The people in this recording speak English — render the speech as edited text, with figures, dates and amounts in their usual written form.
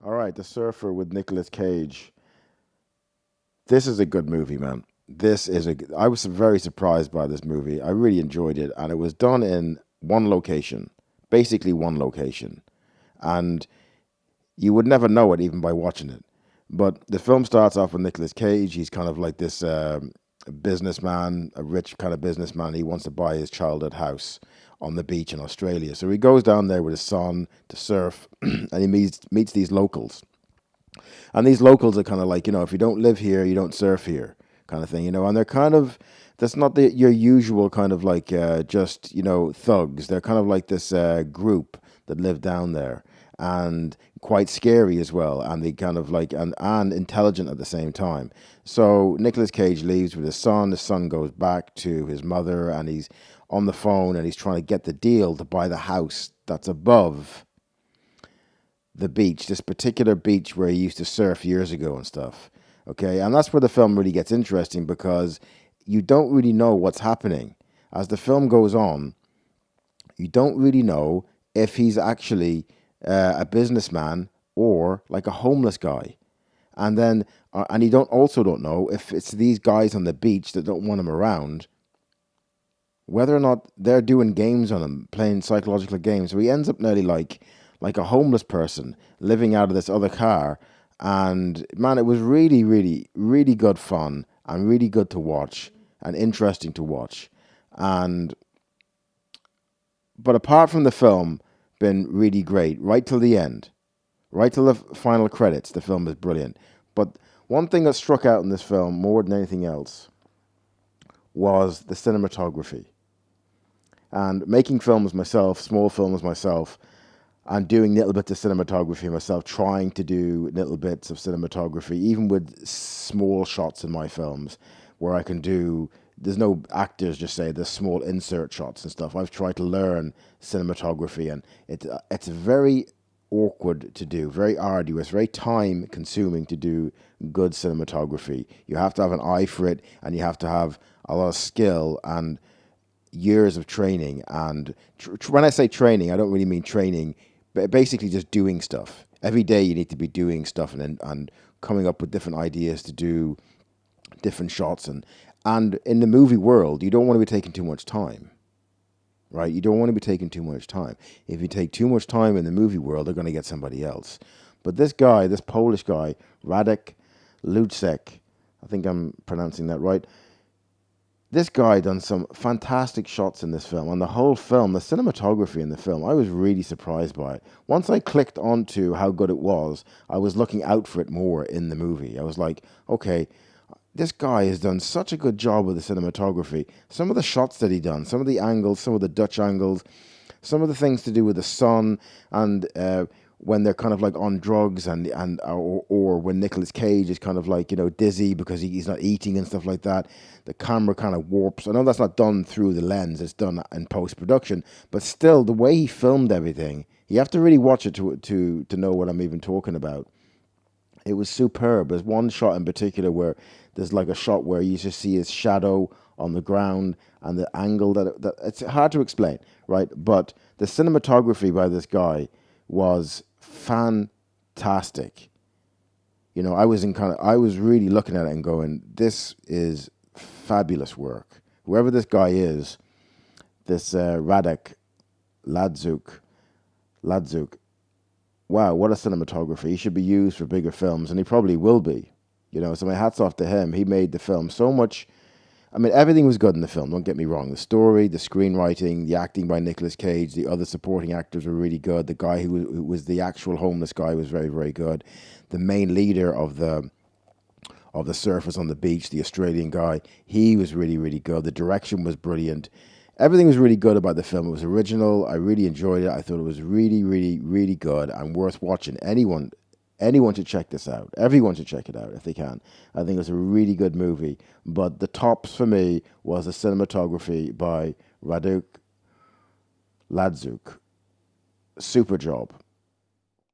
All right, The Surfer with Nicolas Cage. This is a good movie, man. I was very surprised by this movie. I really enjoyed it, and it was done in one location, basically one location. And you would never know it even by watching it. But the film starts off with Nicolas Cage. He's kind of like this businessman, a rich kind of businessman. He wants to buy his childhood house on the beach in Australia. So he goes down there with his son to surf, and he meets these locals. And these locals are kind of like, if you don't live here, you don't surf here, kind of thing. And they're kind of, that's not your usual kind of like just, thugs. They're kind of like this group that live down there, and quite scary as well. And they kind of like, and intelligent at the same time. So Nicolas Cage leaves with his son. His son goes back to his mother, and he's on the phone, and he's trying to get the deal to buy the house that's above the beach, this particular beach where he used to surf years ago and stuff. Okay, and that's where the film really gets interesting, because you don't really know what's happening. As the film goes on, you don't really know if he's actually a businessman or like a homeless guy. And then, and you don't know if it's these guys on the beach that don't want him around, whether or not they're doing games on him, playing psychological games. So he ends up nearly like a homeless person living out of this other car. And man, it was really, really, really good fun and really good to watch and interesting to watch. And but apart from the film been really great right till the end, right till the final credits, the film is brilliant. But one thing that struck out in this film more than anything else was the cinematography. And making films myself, small films myself, and doing little bits of cinematography myself, trying to do little bits of cinematography, even with small shots in my films, where I can do, there's no actors just say, there's small insert shots and stuff. I've tried to learn cinematography, and it's very awkward to do, very arduous, very time consuming to do good cinematography. You have to have an eye for it, and you have to have a lot of skill and years of training. And when I say training, I don't really mean training, but basically just doing stuff. Every day you need to be doing stuff, and coming up with different ideas to do different shots. And in the movie world, you don't want to be taking too much time, right? You don't want to be taking too much time. If you take too much time in the movie world, they're going to get somebody else. But this guy, this Polish guy, Radek Lucek, I think I'm pronouncing that right. This guy done some fantastic shots in this film, and the whole film, the cinematography in the film, I was really surprised by it. Once I clicked onto how good it was, I was looking out for it more in the movie. I was like, okay, this guy has done such a good job with the cinematography. Some of the shots that he done, some of the angles, some of the Dutch angles, some of the things to do with the sun, and when they're kind of like on drugs, or when Nicolas Cage is kind of like, dizzy because he's not eating and stuff like that. The camera kind of warps. I know that's not done through the lens, it's done in post-production, but still the way he filmed everything, you have to really watch it to know what I'm even talking about. It was superb. There's one shot in particular where there's like a shot where you just see his shadow on the ground, and the angle that it's hard to explain, right? But the cinematography by this guy was fantastic. I was really looking at it and going, this is fabulous work. Whoever this guy is, this Radek Ladzuk, wow, what a cinematography. He should be used for bigger films, and he probably will be. So my hat's off to him. He made the film so much. I mean, everything was good in the film, don't get me wrong. The story, the screenwriting, the acting by Nicolas Cage, the other supporting actors were really good. The guy who was the actual homeless guy was very, very good. The main leader of the surfers on the beach, the Australian guy, he was really, really good. The direction was brilliant. Everything was really good about the film. It was original. I really enjoyed it. I thought it was really, really, really good and worth watching. Anyone should check this out. Everyone should check it out if they can. I think it's a really good movie. But the tops for me was the cinematography by Radek Ladzuk. Super job.